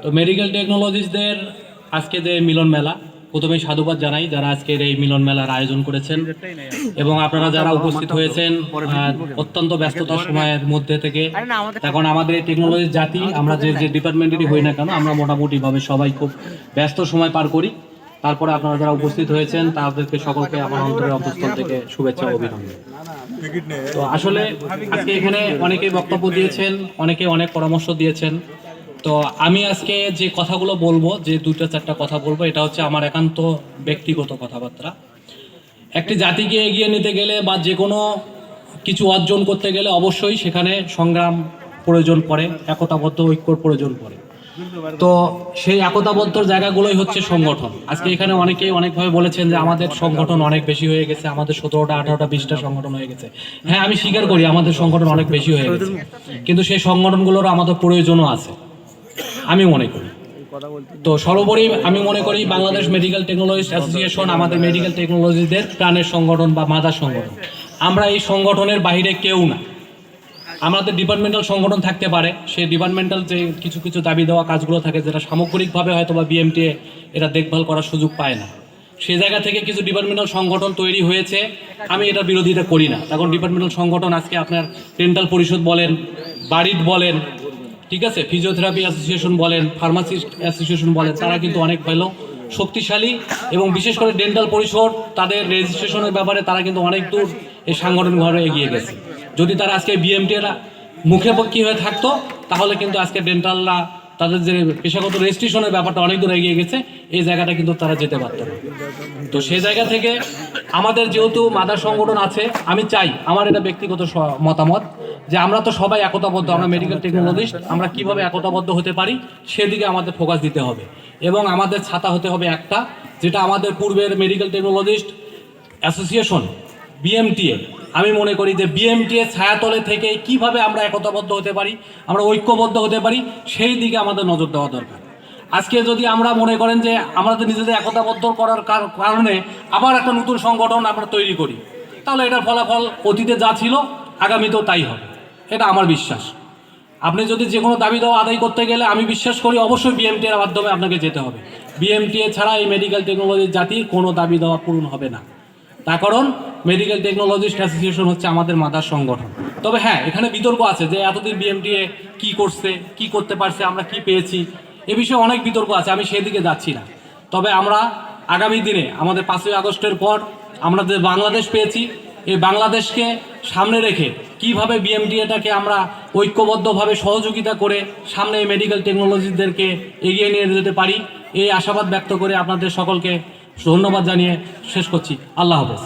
তো মেডিকেল টেকনোলজিসদের আজকে যে মিলন মেলা, প্রথমেই সাধুবাদ জানাই যারা আজকের এই মিলন মেলার আয়োজন করেছেন এবং আপনারা যারা উপস্থিত হয়েছেন অত্যন্ত ব্যস্ততার সময়ের মধ্যে থেকে। এখন আমাদের এই টেকনোলজির জাতি, আমরা যে যে ডিপার্টমেন্টেরই হই না কেন, আমরা মোটামুটিভাবে সবাই খুব ব্যস্ত সময় পার করি। তারপরে আপনারা যারা উপস্থিত হয়েছেন তাদেরকে সকলকে আমার অন্তরের অন্তঃস্থল থেকে শুভেচ্ছা ও অভিনন্দন। তো আসলে আজকে এখানে অনেকেই বক্তব্য দিয়েছেন, অনেকে অনেক পরামর্শ দিয়েছেন। তো আমি আজকে যে কথাগুলো বলবো, যে দুইটা চারটা কথা বলবো, এটা হচ্ছে আমার একান্ত ব্যক্তিগত কথাবার্তা। একটি জাতিকে এগিয়ে নিতে গেলে বা যে কোনো কিছু অর্জন করতে গেলে অবশ্যই সেখানে সংগ্রাম প্রয়োজন পড়ে, একতাবদ্ধ ঐক্যর প্রয়োজন পড়ে। তো সেই একতাবদ্ধ জায়গাগুলোই হচ্ছে সংগঠন। আজকে এখানে অনেকেই অনেকভাবে বলেছেন যে আমাদের সংগঠন অনেক বেশি হয়ে গেছে, আমাদের 17টা 18টা 20টা সংগঠন হয়ে গেছে। হ্যাঁ, আমি স্বীকার করি আমাদের সংগঠন অনেক বেশি হয়ে গেছে, কিন্তু সেই সংগঠনগুলোর আমাদের প্রয়োজনও আছে আমি মনে করি। তো সর্বোপরি আমি মনে করি বাংলাদেশ মেডিকেল টেকনোলজিস্ট অ্যাসোসিয়েশন আমাদের মেডিকেল টেকনোলজিদের প্রাণের সংগঠন বা মাদার সংগঠন। আমরা এই সংগঠনের বাইরে কেউ না। আমাদের ডিপার্টমেন্টাল সংগঠন থাকতে পারে, সেই ডিপার্টমেন্টাল যে কিছু কিছু দাবি দেওয়া কাজগুলো থাকে যেটা সামগ্রিকভাবে হয়তো বা বিএমটিএ এটা দেখভাল করার সুযোগ পায় না, সেই জায়গা থেকে কিছু ডিপার্টমেন্টাল সংগঠন তৈরি হয়েছে। আমি এটা বিরোধিতা করি না। তখন ডিপার্টমেন্টাল সংগঠন আজকে আপনার ডেন্টাল পরিষদ বলেন, বাড়িট বলেন, ঠিক আছে, ফিজিওথেরাপি অ্যাসোসিয়েশন বলেন, ফার্মাসিস্ট অ্যাসোসিয়েশন বলেন, তারা কিন্তু অনেক ভালো শক্তিশালী এবং বিশেষ করে ডেন্টাল পরিষদ তাদের রেজিস্ট্রেশনের ব্যাপারে তারা কিন্তু অনেক দূর এই সাংগঠনিকভাবে এগিয়ে গেছে। যদি তারা আজকে বিএমটিরা মুখে পক্ষী হয়ে থাকতো তাহলে কিন্তু আজকে ডেন্টালরা তাদের যে পেশাগত রেজিস্ট্রেশনের ব্যাপারটা অনেক দূর এগিয়ে গেছে, এই জায়গাটা কিন্তু তারা যেতে পারত না। তো সেই জায়গা থেকে আমাদের যেহেতু মাদার সংগঠন আছে, আমি চাই, আমার এটা ব্যক্তিগত মতামত, যে আমরা তো সবাই একতাবদ্ধ, আমরা মেডিকেল টেকনোলজিস্ট, আমরা কিভাবে একতাবদ্ধ হতে পারি সেদিকে আমাদের ফোকাস দিতে হবে এবং আমাদের ছাতা হতে হবে একটা, যেটা আমাদের পূর্বের মেডিকেল টেকনোলজিস্ট অ্যাসোসিয়েশন বিএমটিএ, আমি মনে করি যে বিএমটিএ ছায়াতলে থেকে কিভাবে আমরা একতাবদ্ধ হতে পারি, আমরা ঐক্যবদ্ধ হতে পারি, সেই দিকে আমাদের নজর দেওয়া দরকার। আজকে যদি আমরা মনে করেন যে আমাদের নিজেদের একতাবদ্ধ করার কারণে আবার একটা নতুন সংগঠন আমরা তৈরি করি, তাহলে এটার ফলাফল অতীতে যা ছিল আগামীতেও তাই হবে, এটা আমার বিশ্বাস। আপনি যদি যে কোনো দাবি দেওয়া আদায় করতে গেলে আমি বিশ্বাস করি অবশ্যই বিএমটিএর মাধ্যমে আপনাকে যেতে হবে। বিএমটিএ ছাড়া এই মেডিকেল টেকনোলজির জাতির কোনো দাবি দেওয়া পূরণ হবে না। তার কারণ মেডিকেল টেকনোলজিস্ট অ্যাসোসিয়েশন হচ্ছে আমাদের মাদার সংগঠন। তবে হ্যাঁ, এখানে বিতর্ক আছে যে এতদিন বিএমটিএ কি করছে, কি করতে পারছে, আমরা কি পেয়েছি, এ বিষয়ে অনেক বিতর্ক আছে, আমি সেদিকে যাচ্ছি না। তবে আমরা আগামী দিনে আমাদের 5ই আগস্টের পর আমরা যে বাংলাদেশ পেয়েছি, এই বাংলাদেশকে সামনে রেখে কিভাবে বিএমটিএটাকে আমরা ঐক্যবদ্ধভাবে সহযোগিতা করে সামনে এই মেডিকেল টেকনোলজিদেরকে এগিয়ে নিয়ে যেতে পারি, এই আশাবাদ ব্যক্ত করে আপনাদের সকলকে ধন্যবাদ জানিয়ে শেষ করছি। আল্লাহ হাফেজ।